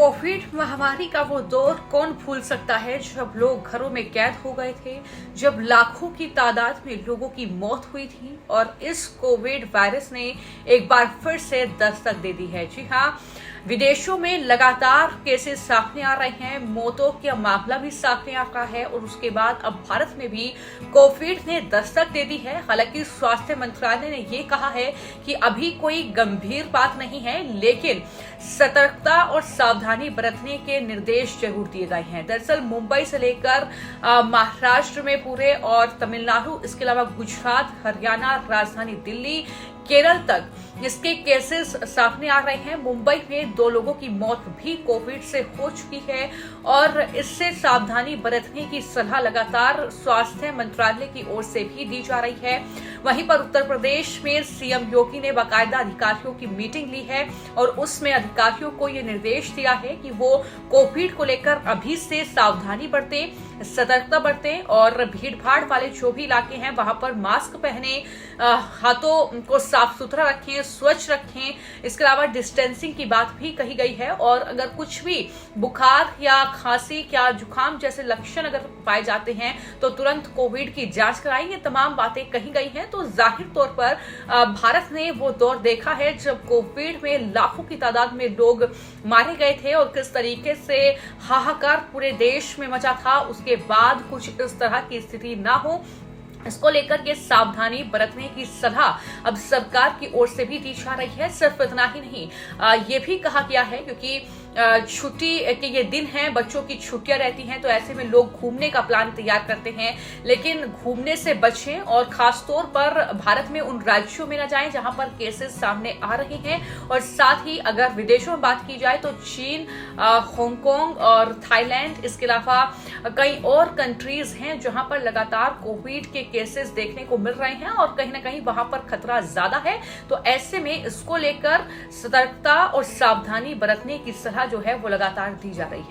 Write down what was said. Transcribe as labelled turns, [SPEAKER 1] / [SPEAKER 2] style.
[SPEAKER 1] Covid महामारी का वो दौर कौन भूल सकता है जब लोग घरों में कैद हो गए थे, जब लाखों की तादाद में लोगों की मौत हुई थी और इस कोविड वायरस ने एक बार फिर से दस्तक दे दी है। जी हाँ, विदेशों में लगातार केसेस सामने आ रहे हैं, मौतों का मामला भी सामने आ रहा है और उसके बाद अब भारत में भी कोविड ने दस्तक दे दी है। हालांकि स्वास्थ्य मंत्रालय ने ये कहा है कि अभी कोई गंभीर बात नहीं है, लेकिन सतर्कता और सावधानी बरतने के निर्देश जरूर दिए गए हैं। दरअसल मुंबई से लेकर महाराष्ट्र में पूरे और तमिलनाडु, इसके अलावा गुजरात, हरियाणा, राजधानी दिल्ली, केरल तक इसके केसेस सामने आ रहे हैं। मुंबई में 2 लोगों की मौत भी कोविड से हो चुकी है और इससे सावधानी बरतने की सलाह लगातार स्वास्थ्य मंत्रालय की ओर से भी दी जा रही है। वहीं पर उत्तर प्रदेश में सीएम योगी ने बाकायदा अधिकारियों की मीटिंग ली है और उसमें अधिकारियों को ये निर्देश दिया है कि वो कोविड को लेकर अभी से सावधानी बरतें, सतर्कता बरतें और भीड़ भाड़ वाले जो भी इलाके हैं वहां पर मास्क पहने, हाथों को साफ सुथरा रखें, स्वच्छ रखें। इसके अलावा डिस्टेंसिंग की बात भी कही गई है और अगर कुछ भी बुखार या खांसी या जुकाम जैसे लक्षण अगर पाए जाते हैं तो तुरंत कोविड की जांच कराएं। ये तमाम बातें कही गई हैं। तो जाहिर तौर पर भारत ने वो दौर देखा है जब कोविड में लाखों की तादाद में लोग मारे गए थे और किस तरीके से हाहाकार पूरे देश में मचा था। उसके बाद कुछ इस तरह की स्थिति ना हो, इसको लेकर के सावधानी बरतने की सलाह अब सरकार की ओर से भी दी जा रही है। सिर्फ इतना ही नहीं, ये भी कहा गया है क्योंकि छुट्टी के ये दिन हैं, बच्चों की छुट्टियां रहती हैं, तो ऐसे में लोग घूमने का प्लान तैयार करते हैं, लेकिन घूमने से बचें और खासतौर पर भारत में उन राज्यों में न जाएं जहां पर केसेस सामने आ रहे हैं। और साथ ही अगर विदेशों में बात की जाए तो चीन, हांगकांग और थाईलैंड, इसके अलावा कई और कंट्रीज हैं जहां पर लगातार कोविड के केसेस देखने को मिल रहे हैं और कहीं ना कहीं वहां पर खतरा ज्यादा है। तो ऐसे में इसको लेकर सतर्कता और सावधानी बरतने की सलाह जो है वो लगातार दी जा रही है।